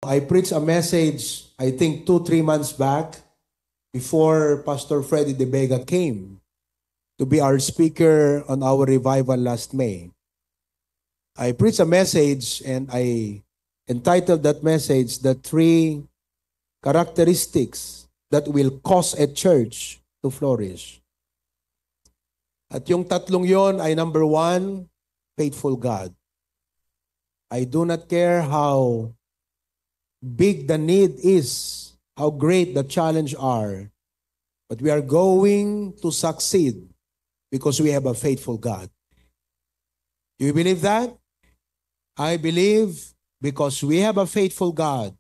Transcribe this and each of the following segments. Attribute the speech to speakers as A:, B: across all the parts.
A: I preached a message, I think 2-3 months back, before Pastor Freddy De Vega came to be our speaker on our revival last May. I preached a message and I entitled that message, The 3 Characteristics that Will Cause a Church to Flourish. At yung tatlong yon ay number 1, faithful God. I do not care how big the need is, how great the challenge are, but we are going to succeed because we have a faithful God. Do you believe that? I believe because we have a faithful God.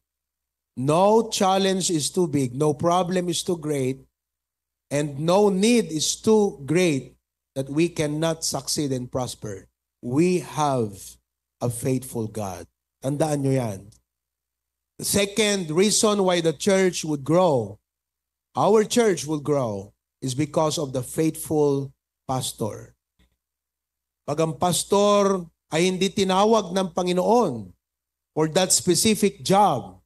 A: No challenge is too big, no problem is too great, and no need is too great that we cannot succeed and prosper. We have a faithful God. Tandaan nyo yan. The second reason why the church would grow, our church will grow, is because of the faithful pastor. Pag ang pastor ay hindi tinawag ng Panginoon for that specific job,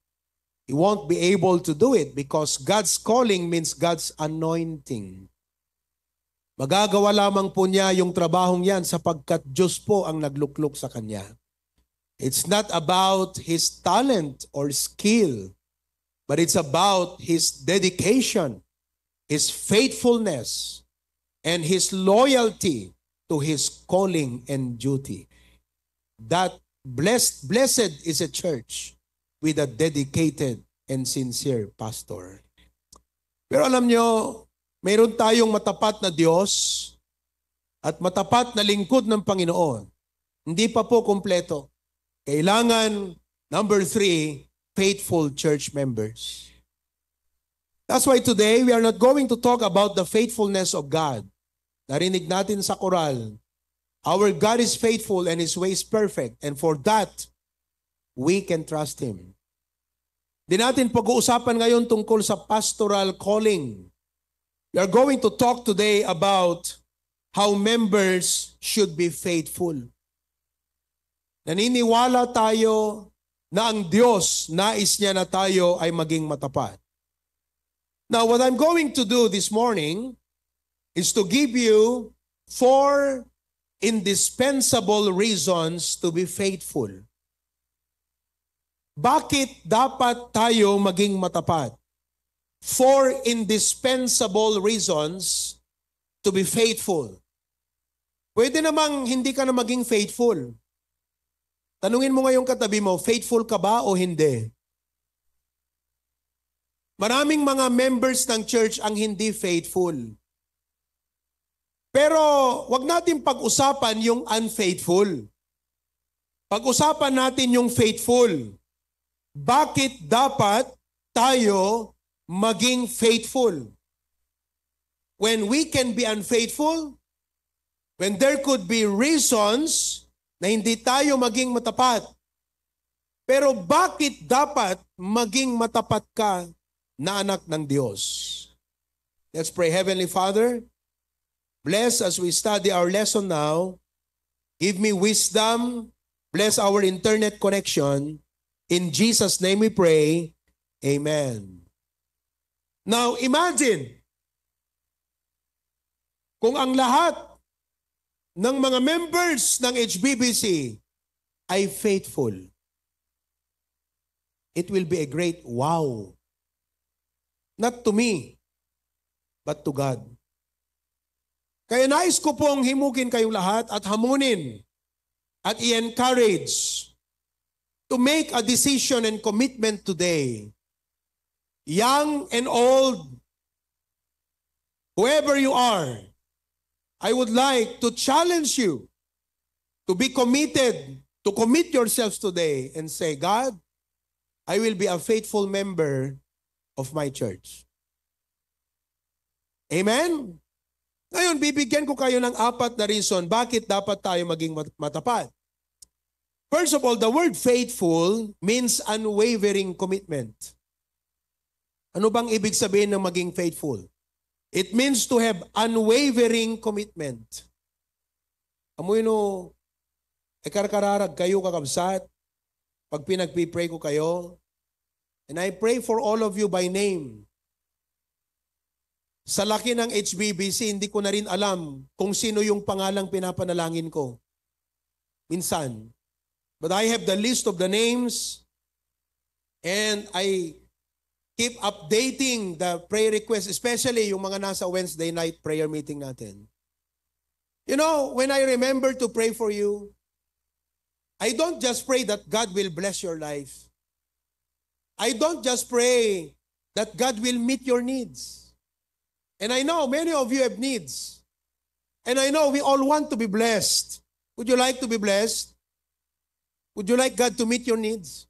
A: he won't be able to do it because God's calling means God's anointing. Magagawa lamang po niya yung trabahong yan sapagkat Diyos po ang nagluklok sa kanya. It's not about his talent or skill, but it's about his dedication, his faithfulness, and his loyalty to his calling and duty. That blessed is a church with a dedicated and sincere pastor. Pero alam nyo, mayroon tayong matapat na Diyos at matapat na lingkod ng Panginoon. Hindi pa po kumpleto. Kailangan, number 3, faithful church members. That's why today we are not going to talk about the faithfulness of God. Narinig natin sa koral, our God is faithful and His way is perfect, and for that, we can trust Him. Di natin pag-uusapan ngayon tungkol sa pastoral calling. We are going to talk today about how members should be faithful. Naniniwala tayo na ang Diyos, nais niya na tayo ay maging matapat. Now, what I'm going to do this morning is to give you 4 indispensable reasons to be faithful. Bakit dapat tayo maging matapat? 4 indispensable reasons to be faithful. Pwede namang hindi ka na maging faithful. Tanungin mo ngayong katabi mo, faithful ka ba o hindi? Maraming mga members ng church ang hindi faithful. Pero wag natin pag-usapan yung unfaithful. Pag-usapan natin yung faithful. Bakit dapat tayo maging faithful? When we can be unfaithful, when there could be reasons na hindi tayo maging matapat. Pero bakit dapat maging matapat ka na anak ng Diyos? Let's pray. Heavenly Father, bless as we study our lesson now. Give me wisdom. Bless our internet connection. In Jesus' name we pray. Amen. Now, imagine, kung ang lahat ng mga members ng HBBC ay faithful, it will be a great wow. Not to me, but to God. Kaya nais ko pong himugin kayong lahat at hamunin at i-encourage to make a decision and commitment today. Young and old, whoever you are, I would like to challenge you to be committed, to commit yourselves today and say, God, I will be a faithful member of my church. Amen? Ngayon, bibigyan ko kayo ng 4 na reason bakit dapat tayo maging matapat. First of all, the word faithful means unwavering commitment. Ano bang ibig sabihin ng maging faithful? It means to have unwavering commitment. Amoy no, karkararag kayo kakabsat, pag pinagpipray ko kayo, And I pray for all of you by name. Sa laki ng HBBC, hindi ko na rin alam kung sino yung pangalang pinapanalangin ko. Minsan. But I have the list of the names and I keep updating the prayer requests, especially yung mga nasa Wednesday night prayer meeting natin. You know, when I remember to pray for you, I don't just pray that God will bless your life. I don't just pray that God will meet your needs. And I know many of you have needs. And I know we all want to be blessed. Would you like to be blessed? Would you like God to meet your needs?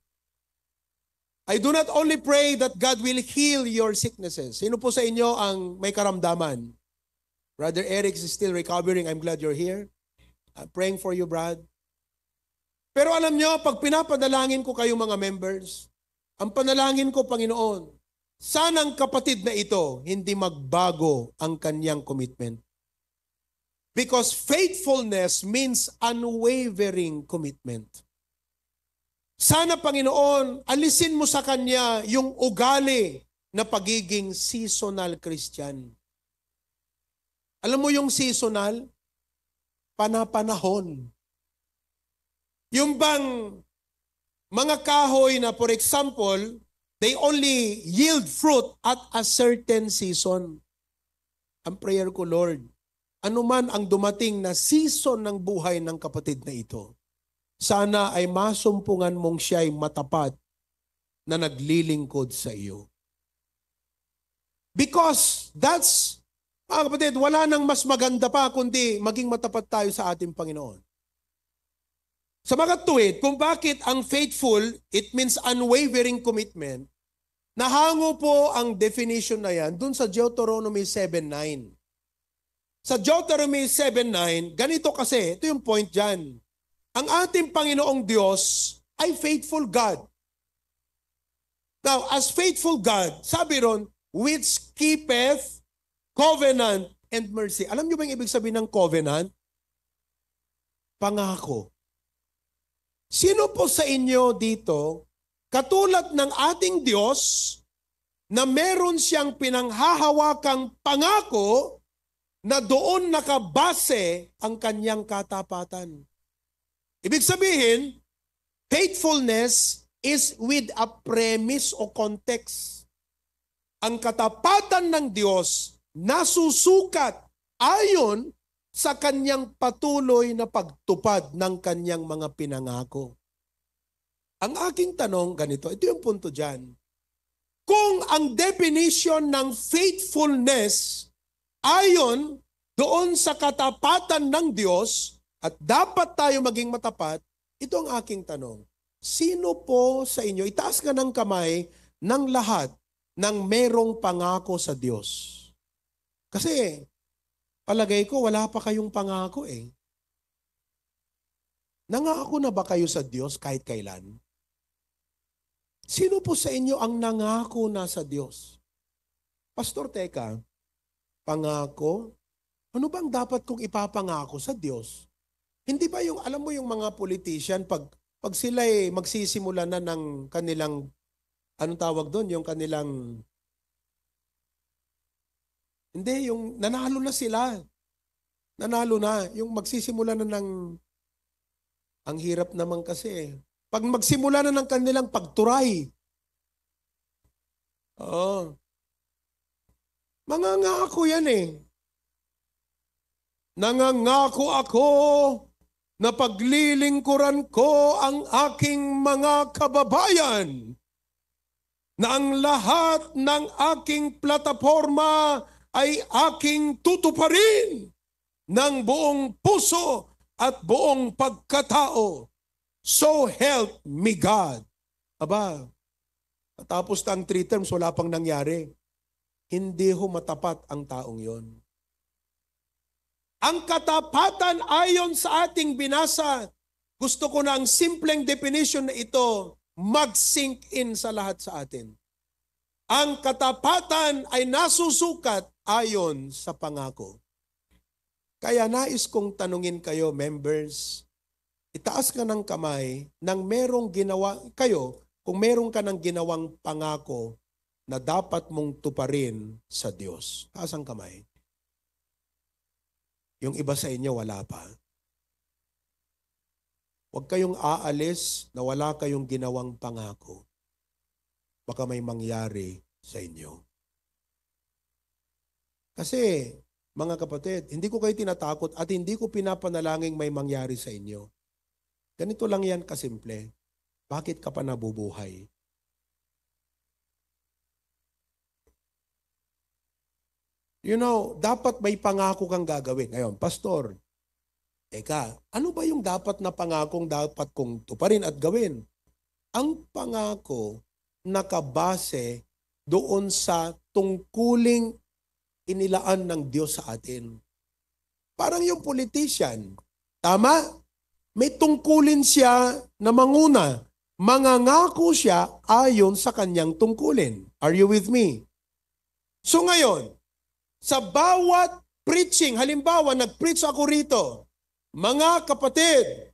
A: I do not only pray that God will heal your sicknesses. Sino po sa inyo ang may karamdaman? Brother Eric is still recovering. I'm glad you're here. I'm praying for you, Brad. Pero alam nyo, pag pinapadalangin ko kayo mga members, ang panalangin ko, Panginoon, sanang kapatid na ito, hindi magbago ang kanyang commitment. Because faithfulness means unwavering commitment. Sana, Panginoon, alisin mo sa kanya yung ugali na pagiging seasonal Christian. Alam mo yung seasonal? Panapanahon. Yung bang mga kahoy na, for example, they only yield fruit at a certain season. Ang prayer ko, Lord, anuman ang dumating na season ng buhay ng kapatid na ito, sana ay masumpungan mong siya'y matapat na naglilingkod sa iyo. Because that's, mga kapatid, wala nang mas maganda pa kundi maging matapat tayo sa ating Panginoon. Sa mga tuwid, kung bakit ang faithful, it means unwavering commitment, nahango po ang definition na yan dun sa Deuteronomy 7:9. Sa Deuteronomy 7:9, ganito kasi, ito yung point dyan. Ang ating Panginoong Diyos ay faithful God. Now, as faithful God, sabi ron, which keepeth covenant and mercy. Alam niyo ba yung ibig sabihin ng covenant? Pangako. Sino po sa inyo dito, katulad ng ating Diyos, na meron siyang pinanghahawakang pangako na doon nakabase ang kanyang katapatan? Ibig sabihin, faithfulness is with a premise o context. Ang katapatan ng Diyos nasusukat ayon sa kanyang patuloy na pagtupad ng kanyang mga pinangako. Ang aking tanong ganito, ito yung punto dyan. Kung ang definition ng faithfulness ayon doon sa katapatan ng Diyos at dapat tayo maging matapat, ito ang aking tanong. Sino po sa inyo, itaas ka ng kamay ng lahat ng merong pangako sa Diyos? Kasi, palagay ko, wala pa kayong pangako eh. Nangako na ba kayo sa Diyos kahit kailan? Sino po sa inyo ang nangako na sa Diyos? Pastor, teka, pangako? Ano bang dapat kong ipapangako sa Diyos? Hindi ba yung, alam mo yung mga politician, pag sila magsisimula na ng kanilang, anong tawag doon, yung kanilang, hindi, yung nanalo na sila. Nanalo na. Yung magsisimula na ng, ang hirap naman kasi. Pag magsimula na ng kanilang pagturay. Oo. Mangangako yan eh. Nangangako ako na paglilingkuran ko ang aking mga kababayan na ang lahat ng aking plataforma ay aking tutuparin ng buong puso at buong pagkatao. So help me God. Aba, tapos ang 3 terms, wala pang nangyari. Hindi ho matapat ang taong yon. Ang katapatan ayon sa ating binasa, gusto ko na ang simpleng definition na ito mag-sink in sa lahat sa atin. Ang katapatan ay nasusukat ayon sa pangako. Kaya nais kong tanungin kayo, members, itaas ka ng kamay nang merong ginawa kayo kung meron ka ng ginawang pangako na dapat mong tuparin sa Diyos. Taas ang kamay. Yung iba sa inyo wala pa. Huwag kayong aalis na wala kayong ginawang pangako. Baka may mangyari sa inyo. Kasi, mga kapatid, hindi ko kayo tinatakot at hindi ko pinapanalangin may mangyari sa inyo. Ganito lang yan kasimple. Bakit ka pa nabubuhay? You know, dapat may pangako kang gagawin. Ngayon, pastor, teka, ano ba yung dapat na pangakong dapat kong tuparin at gawin? Ang pangako nakabase doon sa tungkuling inilaan ng Diyos sa atin. Parang yung politician, tama? May tungkulin siya na manguna. Mangangako siya ayon sa kanyang tungkulin. Are you with me? So ngayon, sa bawat preaching, halimbawa nag-preach ako rito, mga kapatid,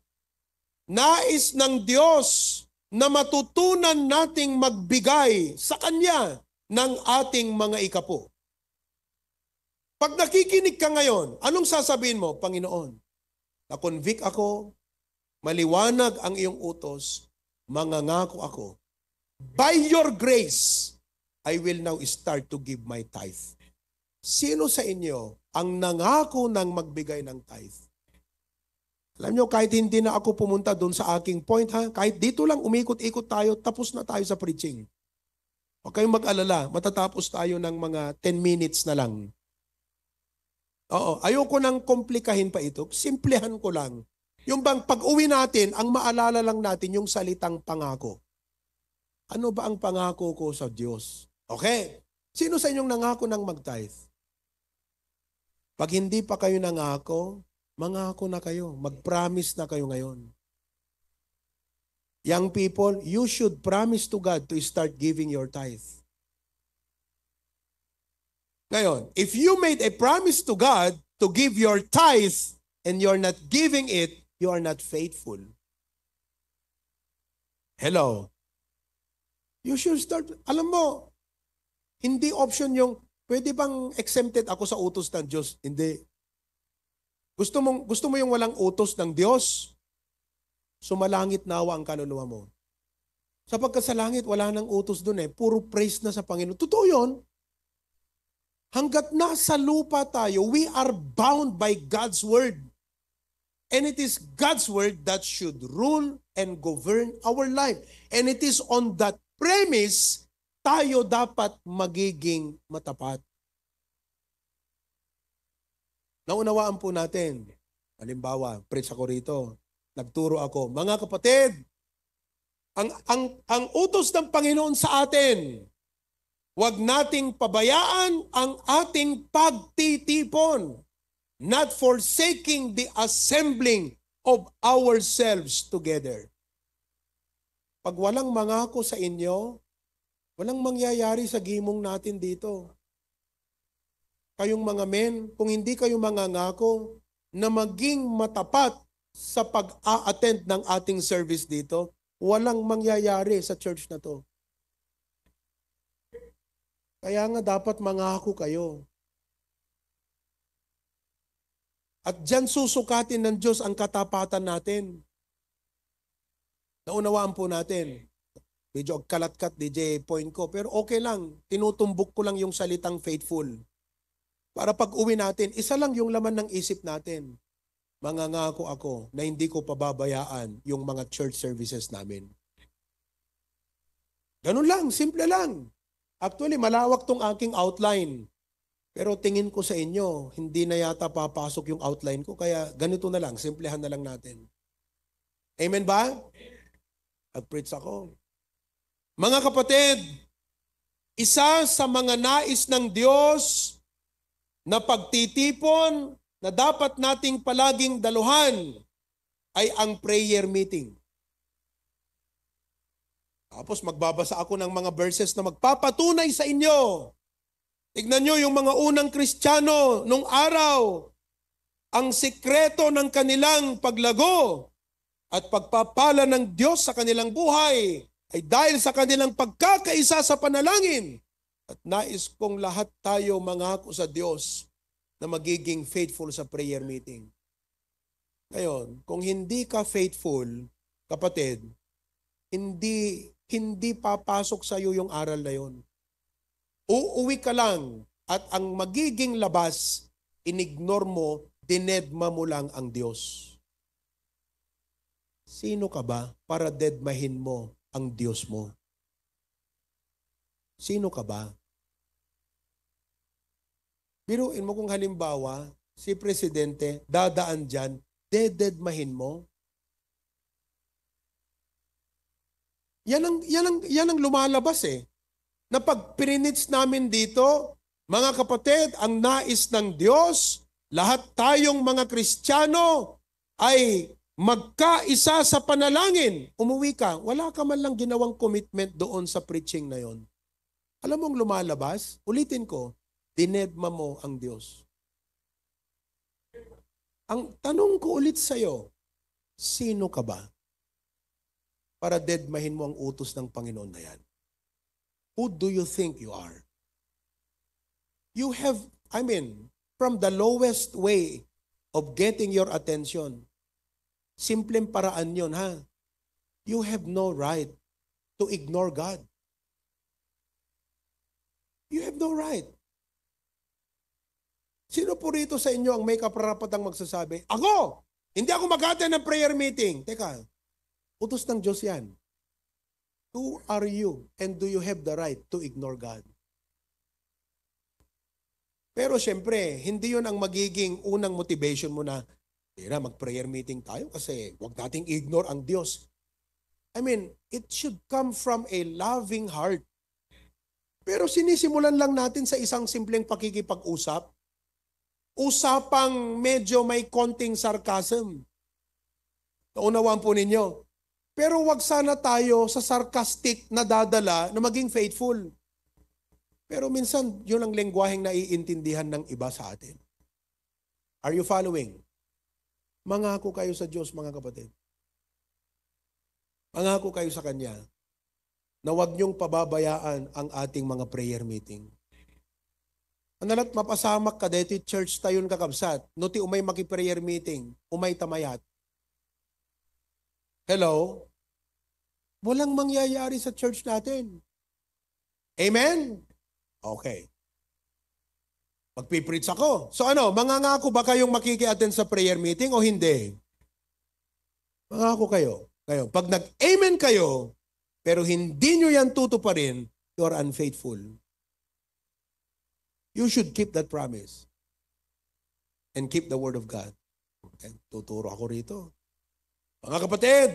A: nais ng Diyos na matutunan nating magbigay sa Kanya ng ating mga ikapo. Pag nakikinig ka ngayon, anong sasabihin mo? Panginoon, na-convict ako, maliwanag ang iyong utos, mangangako ako. By your grace, I will now start to give my tithe. Sino sa inyo ang nangako ng magbigay ng tithe? Alam nyo, kahit hindi na ako pumunta doon sa aking point, kahit dito lang umikot-ikot tayo, tapos na tayo sa preaching. Huwag kayong mag-alala, matatapos tayo ng mga 10 minutes na lang. Oo, ayoko nang komplikahin pa ito, simplehan ko lang. Yung bang pag-uwi natin, ang maalala lang natin yung salitang pangako. Ano ba ang pangako ko sa Diyos? Okay, sino sa inyong nangako ng mag-tithe? Pag hindi pa kayo nangako, mangako na kayo. Mag-promise na kayo ngayon. Young people, you should promise to God to start giving your tithe. Ngayon, if you made a promise to God to give your tithe and you're not giving it, you are not faithful. Hello? You should start, alam mo, hindi option yung, pwede bang exempted ako sa utos ng Diyos? Hindi. Gusto mo yung walang utos ng Diyos? Sumalangit nawa ang kaluluwa mo. Sapagkat sa langit, wala nang utos dun eh. Puro praise na sa Panginoon. Totoo yun. Hanggat nasa lupa tayo, we are bound by God's Word. And it is God's Word that should rule and govern our life. And it is on that premise, tayo dapat magiging matapat. Naunawaan po natin. Halimbawa, preach ako rito. Nagturo ako. Mga kapatid, ang utos ng Panginoon sa atin, huwag nating pabayaan ang ating pagtitipon, not forsaking the assembling of ourselves together. Pag walang mangako sa inyo, walang mangyayari sa gimong natin dito. Kayong mga men, kung hindi kayo mangangako na maging matapat sa pag-a-attend ng ating service dito, walang mangyayari sa church na to. Kaya nga dapat mangako kayo. At dyan susukatin ng Diyos ang katapatan natin. Naunawaan po natin. Medyo kalat-kat, DJ point ko. Pero okay lang. Tinutumbok ko lang yung salitang faithful. Para pag uwi natin, isa lang yung laman ng isip natin. Mangangako ako na hindi ko pababayaan yung mga church services namin. Ganun lang, simple lang. Actually, malawak tong aking outline. Pero tingin ko sa inyo, hindi na yata papasok yung outline ko. Kaya ganito na lang, simplehan na lang natin. Amen ba? Nag-preach ako. Mga kapatid, isa sa mga nais ng Diyos na pagtitipon na dapat nating palaging daluhan ay ang prayer meeting. Tapos magbabasa ako ng mga verses na magpapatunay sa inyo. Tignan nyo yung mga unang Kristiyano nung araw, ang sikreto ng kanilang paglago at pagpapala ng Diyos sa kanilang buhay ay dahil sa kanilang pagkakaisa sa panalangin. At nais kong lahat tayo mangako sa Diyos na magiging faithful sa prayer meeting. Ngayon, kung hindi ka faithful, kapatid, hindi papasok sa iyo yung aral na yon. Uuwi ka lang at ang magiging labas, inignore mo, dinedma mo lang ang Diyos. Sino ka ba para dedmahin mo ang Diyos mo? Sino ka ba? Biruin mo kung halimbawa, si Presidente dadaan dyan, dededmahin mo. Yan ang lumalabas eh. Na pag pininits namin dito, mga kapatid, ang nais ng Diyos, lahat tayong mga Kristiyano ay magkaisa sa panalangin. Umuwi ka, wala ka man lang ginawang commitment doon sa preaching na yon. Alam mong lumalabas, ulitin ko, dinedma mo ang Diyos. Ang tanong ko ulit sa'yo, sino ka ba para dedmahin mo ang utos ng Panginoon na yan? Who do you think you are? You have, from the lowest way of getting your attention, simpleng paraan yun, ha? You have no right to ignore God. You have no right. Sino po rito sa inyo ang may kaparapatang magsasabi, ako! Hindi ako mag-attend ng prayer meeting. Teka, utos ng Diyos yan. Who are you and do you have the right to ignore God? Pero syempre, hindi yun ang magiging unang motivation mo na, tira, mag-prayer meeting tayo kasi huwag nating ignore ang Diyos. It should come from a loving heart. Pero sinisimulan lang natin sa isang simpleng pakikipag-usap. Usapang medyo may konting sarcasm. Naunawaan po ninyo. Pero wag sana tayo sa sarcastic na dadala na maging faithful. Pero minsan, yun ang lengguaheng naiintindihan ng iba sa atin. Are you following? Mangako kayo sa Diyos, mga kapatid. Mangako kayo sa Kanya na wag niyong pababayaan ang ating mga prayer meeting. Analat mapasamak ka dito church tayon kakabsat. No ti umay maki-prayer meeting, umay tamayat. Hello? Walang mangyayari sa church natin. Amen? Okay. Magpipreach ako. So mangangako ba kayong makiki-attend sa prayer meeting o hindi? Mangako kayo. Pag nag-amen kayo, pero hindi nyo yan tutuparin, you are unfaithful. You should keep that promise and keep the word of God. Okay? Tuturo ako rito. Mga kapatid,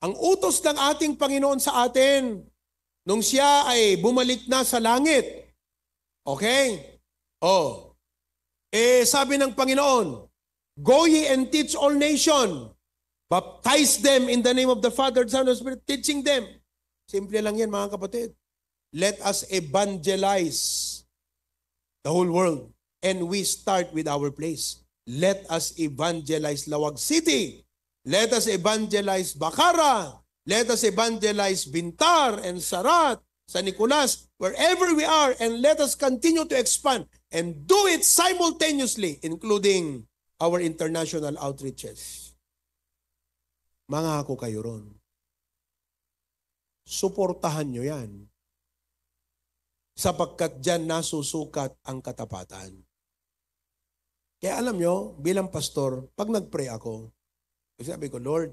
A: ang utos ng ating Panginoon sa atin, nung siya ay bumalik na sa langit, okay? Sabi ng Panginoon, go ye and teach all nations, baptize them in the name of the Father, Son, and Spirit, teaching them. Simple lang yan, mga kapatid. Let us evangelize the whole world. And we start with our place. Let us evangelize Lawag City. Let us evangelize Bacara. Let us evangelize Bintar and Sarat, San Nicolas, wherever we are, and let us continue to expand and do it simultaneously, including our international outreaches. Mangako kayo ron. Suportahan nyo yan. Sapagkat dyan nasusukat ang katapatan. Kaya alam nyo, bilang pastor, pag nag-pray ako, sabi ko, Lord,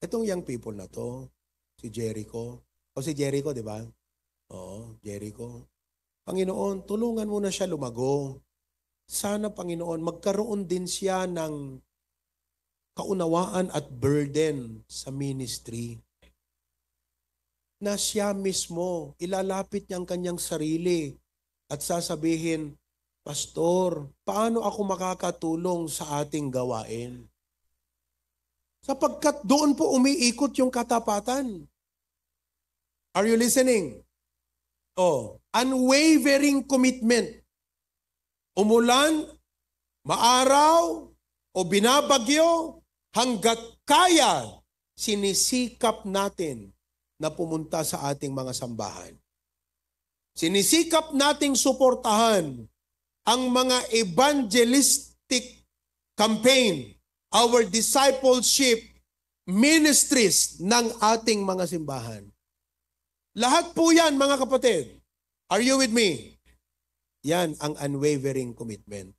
A: itong young people na to, si Jericho, di ba? Oo, Jericho. Panginoon, tulungan mo na siya lumago. Sana, Panginoon, magkaroon din siya ng kaunawaan at burden sa ministry. Na siya mismo, ilalapit niya ang kanyang sarili at sasabihin, Pastor, paano ako makakatulong sa ating gawain? Sapagkat doon po umiikot yung katapatan. Are you listening? Unwavering commitment. Umulan, maaraw, o binabagyo, hanggat kaya, sinisikap natin na pumunta sa ating mga sambahan. Sinisikap nating suportahan ang mga evangelistic campaign, our discipleship ministries ng ating mga simbahan. Lahat po yan, mga kapatid. Are you with me? Yan ang unwavering commitment.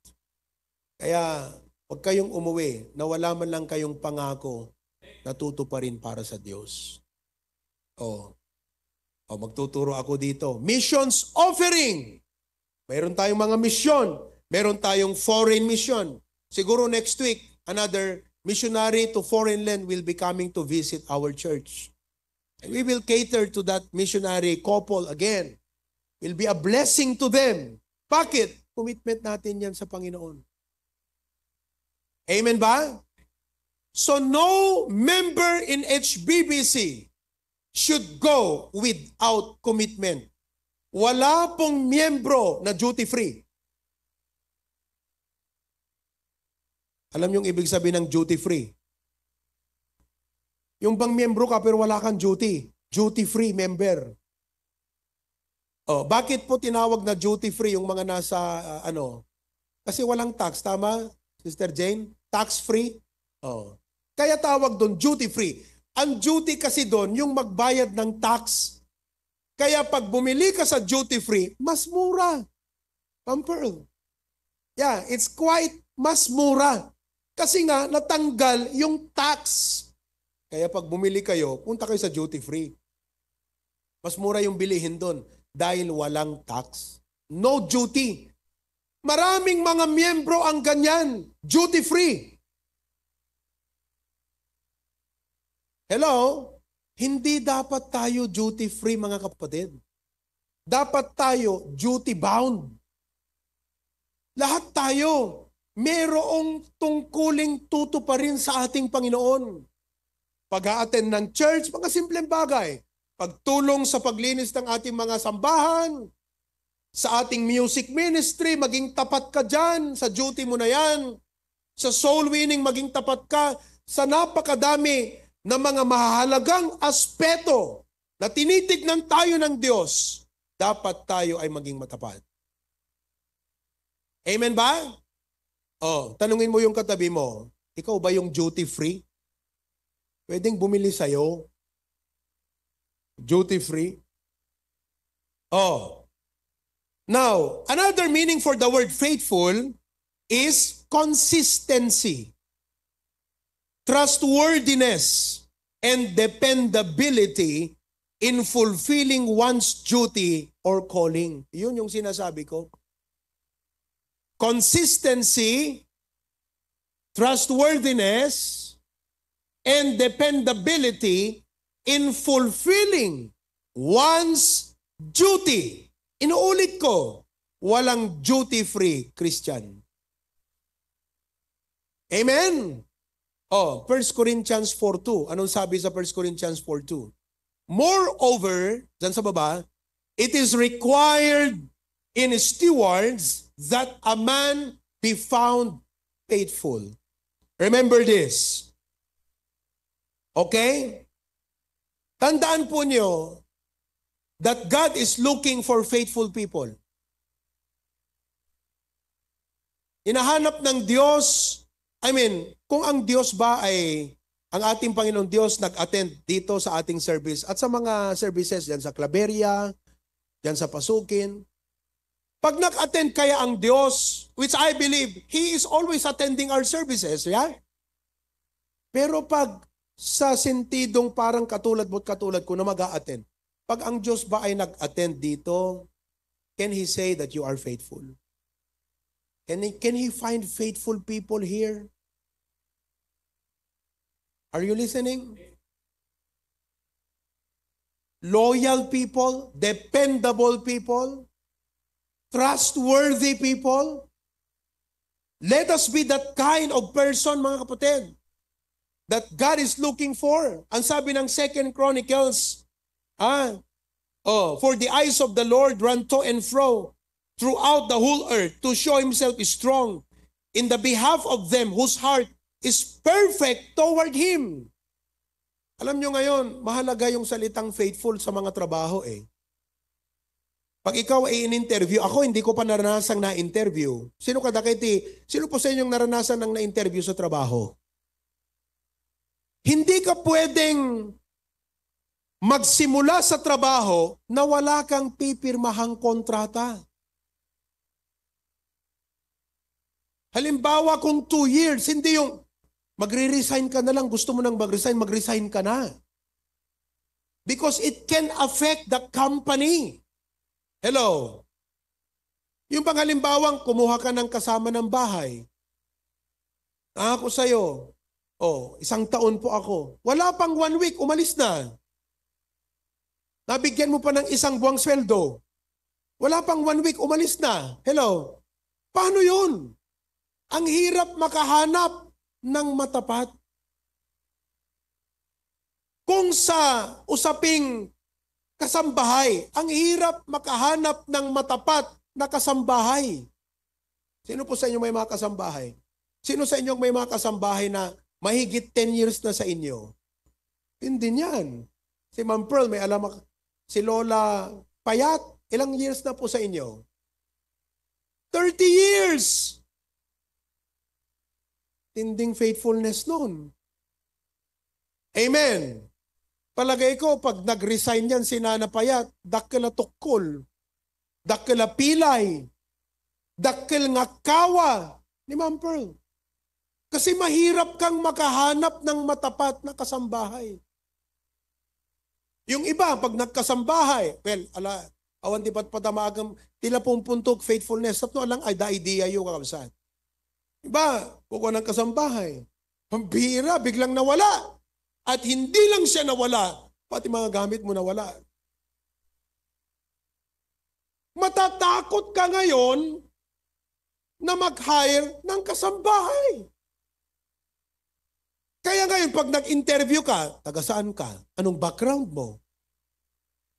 A: Kaya huwag kayong umuwi na wala man lang kayong pangako na tutuparin para sa Diyos. Magtuturo ako dito. Missions offering. Mayroon tayong mga mission. Mayroon tayong foreign mission. Siguro next week, another missionary to foreign land will be coming to visit our church. And we will cater to that missionary couple again. Will be a blessing to them. Bakit? Commitment natin yan sa Panginoon. Amen ba? So no member in HBBC should go without commitment. Wala pong miyembro na duty-free. Alam niyo yung ibig sabihin ng duty-free? Yung bang miyembro ka pero wala kang duty. Duty-free member. Bakit po tinawag na duty-free yung mga nasa Kasi walang tax, tama, Sister Jane? Tax-free? Kaya tawag doon duty-free. Ang duty kasi doon, yung magbayad ng tax. Kaya pag bumili ka sa duty-free, mas mura. Pampearl. Yeah, it's quite mas mura. Kasi nga, natanggal yung tax. Kaya pag bumili kayo, punta kayo sa duty-free. Mas mura yung bilihin doon dahil walang tax. No duty. Maraming mga miyembro ang ganyan. Duty-free. Hello? Hindi dapat tayo duty-free, mga kapatid. Dapat tayo duty-bound. Lahat tayo merong tungkuling tutuparin sa ating Panginoon. Pag-a-attend ng church, mga simpleng bagay. Pagtulong sa paglinis ng ating mga sambahan, sa ating music ministry, maging tapat ka dyan, sa duty mo na yan. Sa soul winning, maging tapat ka sa napakadami na mga mahalagang aspeto na tinitignan tayo ng Diyos, dapat tayo ay maging matapat. Amen ba? Tanungin mo yung katabi mo, ikaw ba yung duty-free? Pwedeng bumili sa'yo. Duty-free? Now, another meaning for the word faithful is consistency, trustworthiness, and dependability in fulfilling one's duty or calling. Yun yung sinasabi ko. Consistency, trustworthiness, and dependability in fulfilling one's duty. Inuulit ko, walang duty-free Christian. Amen? 1 Corinthians 4:2. Anong sabi sa 1 Corinthians 4:2? Moreover, dyan sa baba, it is required in stewards that a man be found faithful. Remember this. Okay? Tandaan po niyo that God is looking for faithful people. Hinahanap ng Diyos, kung ang Diyos ba ay, ang ating Panginoon Diyos nag-attend dito sa ating service at sa mga services dyan sa Claveria, dyan sa Pasukin. Pag nag-attend kaya ang Diyos, which I believe, He is always attending our services, yeah? Pero pag sa sentidong parang katulad ko na mag-a-attend, pag ang Diyos ba ay nag-attend dito, can He say that you are faithful? Can He find faithful people here? Are you listening? Loyal people, dependable people, trustworthy people. Let us be that kind of person, mga kapatid, that God is looking for. Ang sabi ng 2 Chronicles, for the eyes of the Lord run to and fro throughout the whole earth to show Himself is strong in the behalf of them whose heart is perfect toward Him. Alam nyo ngayon, mahalaga yung salitang faithful sa mga trabaho eh. Pag ikaw ay in-interview, ako hindi ko pa naranasang na-interview. Sino kadakiti? Sino po sa inyong naranasan ng na-interview sa trabaho? Hindi ka pwedeng magsimula sa trabaho na wala kang pipirmahang kontrata. Halimbawa kung 2 years, hindi yung magre-resign ka na lang, gusto mo nang mag-resign ka na. Because it can affect the company. Hello? Yung bang halimbawang kumuha ka ng kasama ng bahay. Ako sa'yo, 1 taon po ako. Wala pang 1 week, umalis na. Nabigyan mo pa ng 1 buwang sweldo. Wala pang 1 week, umalis na. Hello? Paano yun? Ang hirap makahanap ng matapat. Kung sa usaping kasambahay, ang hirap makahanap ng matapat na kasambahay. Sino po sa inyo may mga kasambahay? Sino sa inyo may mga kasambahay na mahigit 10 years na sa inyo? Hindi niyan. Si Ma'am Pearl, may alam, si Lola Payat, ilang years na po sa inyo? 30 years! Tinding faithfulness nun. Amen. Palagay ko, pag nag-resign yan si Nana Payat, dakila tukol, dakila pilay, dakil nga kawa ni Ma'am Pearl. Kasi mahirap kang makahanap ng matapat na kasambahay. Yung iba, pag nagkasambahay, awan di ba't patamagang tila pumpuntok faithfulness, at no lang ay da-idea yung kakabsat. Iba, kukuha ng kasambahay. Pambira, biglang nawala. At hindi lang siya nawala, pati mga gamit mo nawala. Matatakot ka ngayon na mag-hire ng kasambahay. Kaya ngayon, pag nag-interview ka, taga saan ka? Anong background mo?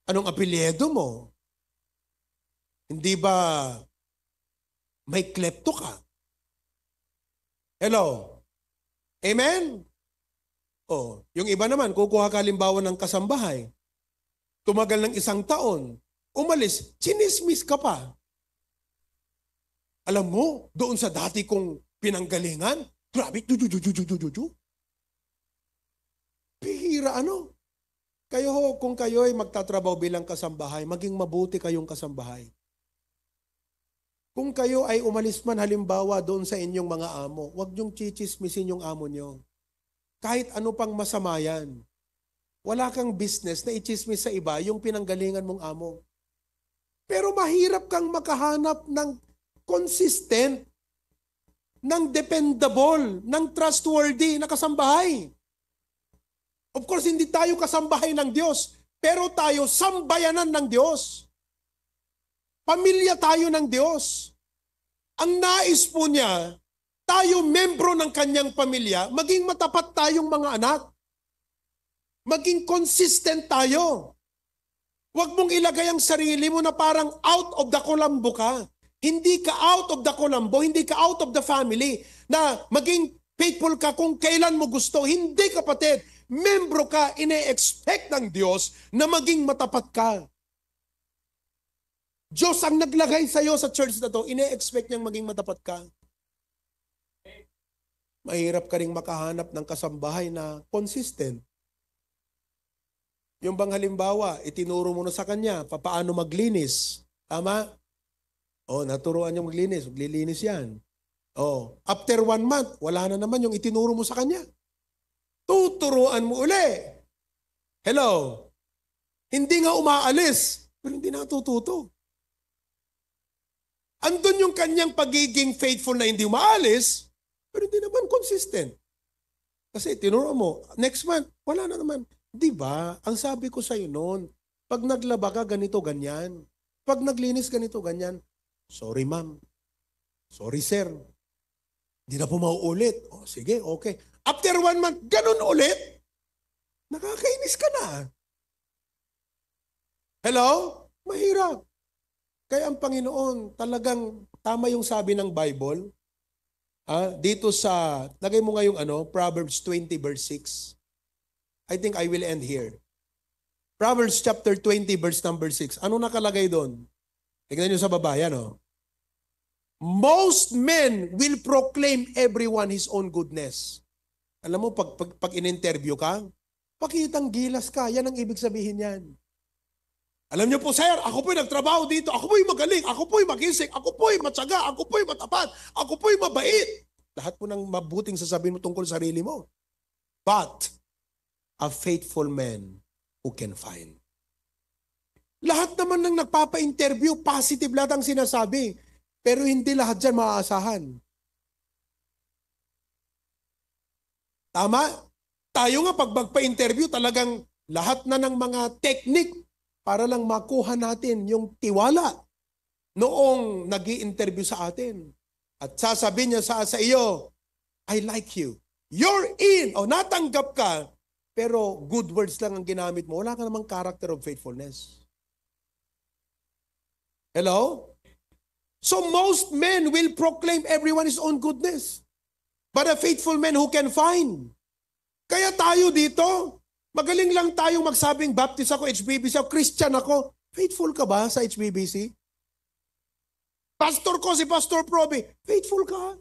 A: Anong apelyido mo? Hindi ba may klepto ka? Hello? Amen? Yung iba naman, kukuha ka halimbawa ng kasambahay. Tumagal ng 1 taon, umalis, chinismis ka pa. Alam mo, doon sa dati kong pinanggalingan, grabe, Pihira, ano? Kayo kung kayo ay magtatrabaho bilang kasambahay, maging mabuti kayong kasambahay. Kung kayo ay umalis man halimbawa doon sa inyong mga amo, huwag niyong chichismisin yung amo niyo. Kahit ano pang masama yan. Wala kang business na i-chismis sa iba yung pinanggalingan mong amo. Pero mahirap kang makahanap ng consistent, ng dependable, ng trustworthy na kasambahay. Of course, hindi tayo kasambahay ng Diyos, pero tayo sambayanan ng Diyos. Pamilya tayo ng Diyos. Ang nais po niya, tayo membro ng kanyang pamilya, maging matapat tayong mga anak. Maging consistent tayo. Huwag mong ilagay ang sarili mo na parang out of the Colombo ka. Hindi ka out of the Colombo, hindi ka out of the family, na maging faithful ka kung kailan mo gusto. Hindi, kapatid. Membro ka, ine-expect ng Diyos na maging matapat ka. Diyos ang naglagay sa iyo sa church na to, ine-expect niyang maging matapat ka. Mahirap ka rin makahanap ng kasambahay na consistent. Yung bang halimbawa, itinuro mo na sa kanya, paano maglinis. Tama? Naturuan niya maglinis. Maglilinis yan. After 1 month, wala na naman yung itinuro mo sa kanya. Tuturuan mo uli. Hello? Hindi nga umaalis, pero hindi natututo. Andun yung kanyang pagiging faithful na hindi umaalis, pero hindi naman consistent. Kasi tinuro mo, next month, wala na naman. Di ba? Ang sabi ko sa'yo noon, pag naglaba ka, ganito, ganyan. Pag naglinis, ganito, ganyan. Sorry, ma'am. Sorry, sir. Hindi na po mauulit. Sige, okay. After 1 month, ganun ulit. Nakakainis ka na. Hello? Mahirap. Kaya ang Panginoon, talagang tama yung sabi ng Bible. Dito sa, lagay mo nga yung Proverbs 20 verse 6. I think I will end here. Proverbs chapter 20 verse number 6. Ano nakalagay doon? Tingnan nyo sa baba, yan o. Most men will proclaim everyone his own goodness. Alam mo, pag in-interview ka, pakitang gilas ka. Yan ang ibig sabihin yan. Alam niyo po, sir, ako po'y nagtrabaho dito. Ako po'y magaling. Ako po'y magising. Ako po'y matyaga. Ako po'y matapat. Ako po'y mabait. Lahat po ng mabuting sasabihin mo tungkol sa sarili mo. But a faithful man who can find. Lahat naman ng nagpapa-interview, positive lahat ang sinasabi. Pero hindi lahat dyan maaasahan. Tama? Tayo nga pag magpa-interview, talagang lahat na ng mga technique para lang makuha natin yung tiwala noong nag-i-interview sa atin. At sasabihin niya sa iyo, I like you. You're in. O natanggap ka, pero good words lang ang ginamit mo. Wala ka namang character of faithfulness. Hello? So most men will proclaim everyone his own goodness. But a faithful man who can find. Kaya tayo dito, magaling lang tayong magsabing Baptist ako, HBBC ako, Christian ako. Faithful ka ba sa HBBC? Pastor ko si Pastor Proby. Faithful ka?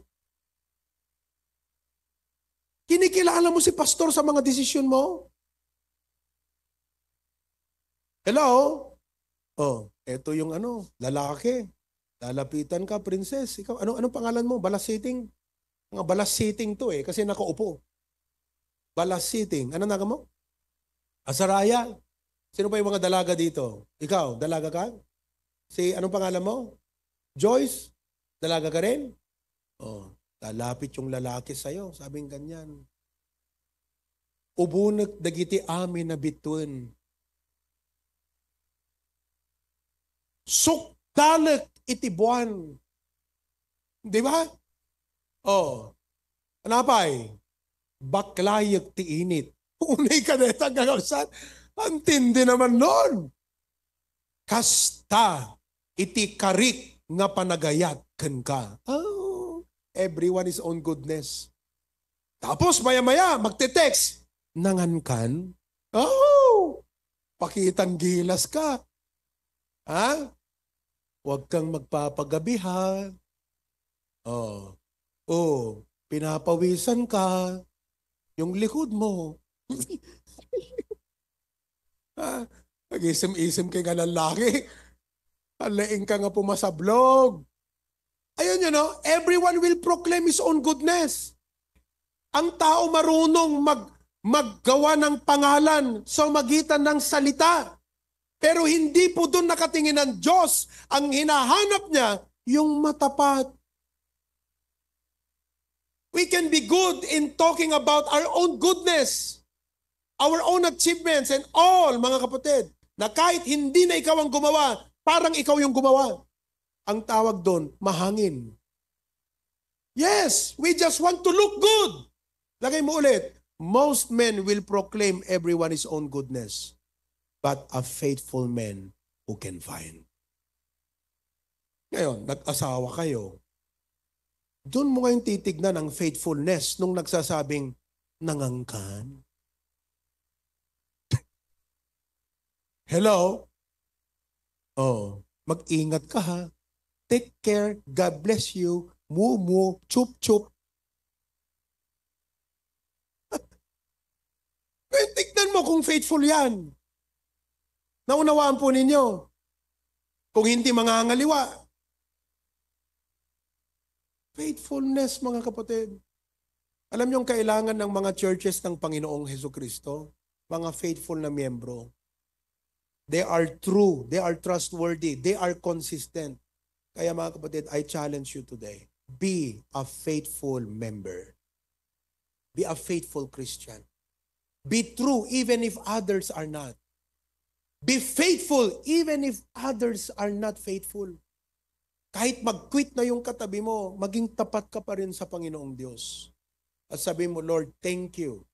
A: Kinikilala mo si pastor sa mga desisyon mo? Hello? Oh, eto yung lalaki. Lalapitan ka, princess. Ikaw, anong pangalan mo? Balas sitting? Mga balas sitting to kasi nakaupo. Balas sitting. Ano naga mo? Azaraya. Sino pa yung mga dalaga dito? Ikaw, dalaga ka? Anong pangalan mo? Joyce? Dalaga ka rin? Oh, lalapit yung lalaki sa'yo. Sabing ganyan. Ubunak dagiti amin na bitun. Sukdalek iti buwan. Di ba? Oh. Anapay? Baklayak ti init. Unay ka na itang gagawsan. Ang tindi naman nun. Kasta iti karik nga panagayat ken ka. Oh, everyone is own goodness. Tapos maya-maya magte-text. Nangankan? Oh, pakitang gilas ka. Ha? Huwag kang magpapagabi ha. Oh, pinapawisan ka. Yung likod mo. Nag-isim-isim kay nga lalaki. Alaing ka nga pumasablog. Ayun everyone will proclaim his own goodness. Ang tao marunong maggawa ng pangalan sa magitan ng salita. Pero hindi po doon nakatingin ng Diyos. Ang hinahanap niya, yung matapat. We can be good in talking about our own goodness, our own achievements, and all, mga kapatid, na kahit hindi na ikaw ang gumawa, parang ikaw yung gumawa. Ang tawag doon, mahangin. Yes, we just want to look good. Lagay mo ulit, most men will proclaim everyone his own goodness, but a faithful man who can find. Ngayon, nag-asawa kayo. Doon mo ngayon titignan ang faithfulness nung nagsasabing, nangangkan. Hello? Oh, mag-ingat ka ha. Take care. God bless you. Mumu, chup-chup. Ngayon, tignan mo kung faithful yan. Naunawaan po ninyo. Kung hindi mangangaliwa. Faithfulness, mga kapatid. Alam niyo ang kailangan ng mga churches ng Panginoong Hesukristo? Mga faithful na miyembro. They are true. They are trustworthy. They are consistent. Kaya mga kapatid, I challenge you today. Be a faithful member. Be a faithful Christian. Be true even if others are not. Be faithful even if others are not faithful. Kahit mag-quit na yung katabi mo, maging tapat ka pa rin sa Panginoong Diyos. At sabi mo, Lord, thank you.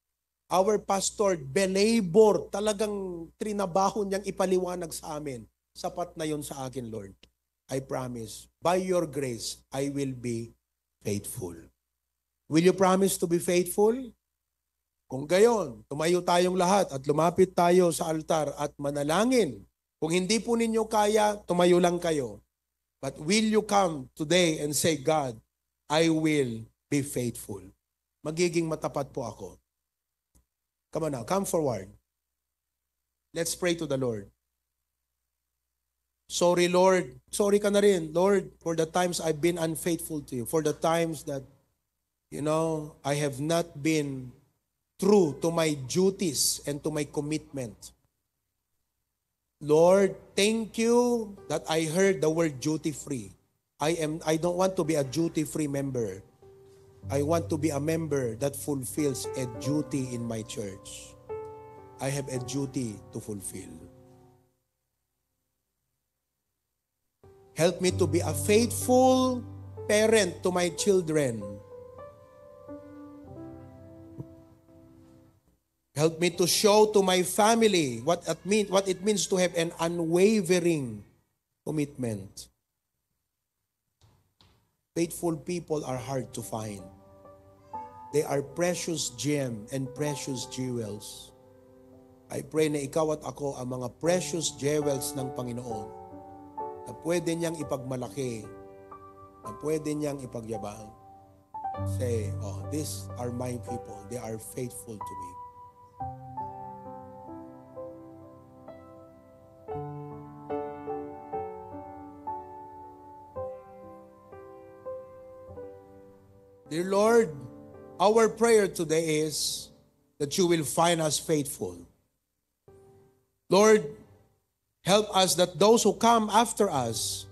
A: Our pastor, belabor, talagang trinabaho niyang ipaliwanag sa amin. Sapat na yun sa akin, Lord. I promise, by your grace, I will be faithful. Will you promise to be faithful? Kung gayon, tumayo tayong lahat at lumapit tayo sa altar at manalangin. Kung hindi po ninyo kaya, tumayo lang kayo. But will you come today and say, God, I will be faithful. Magiging matapat po ako. Come on now, come forward. Let's pray to the Lord. Sorry, Lord. Sorry ka na rin, Lord, for the times I've been unfaithful to you. For the times that, I have not been true to my duties and to my commitment. Lord, thank you that I heard the word duty-free. I don't want to be a duty-free member. I want to be a member that fulfills a duty in my church. I have a duty to fulfill. Help me to be a faithful parent to my children. Help me to show to my family what it means to have an unwavering commitment. Faithful people are hard to find. They are precious gem and precious jewels. I pray na ikaw at ako ang mga precious jewels ng Panginoon na pwede niyang ipagmalaki, na pwede niyang ipagyabang. Say, these are my people. They are faithful to me. Dear Lord, our prayer today is that you will find us faithful. Lord, help us that those who come after us,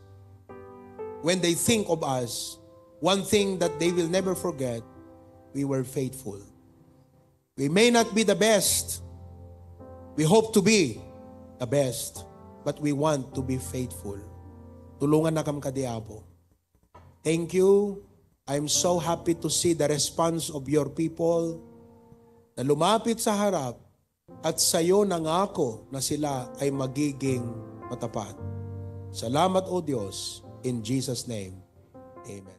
A: when they think of us, one thing that they will never forget, we were faithful. We may not be the best. We hope to be the best, but we want to be faithful. Tulungan na kam kadiabo. Thank you. I'm so happy to see the response of your people na lumapit sa harap at sa'yo nangako na sila ay magiging matapat. Salamat, O Diyos. In Jesus' name, amen.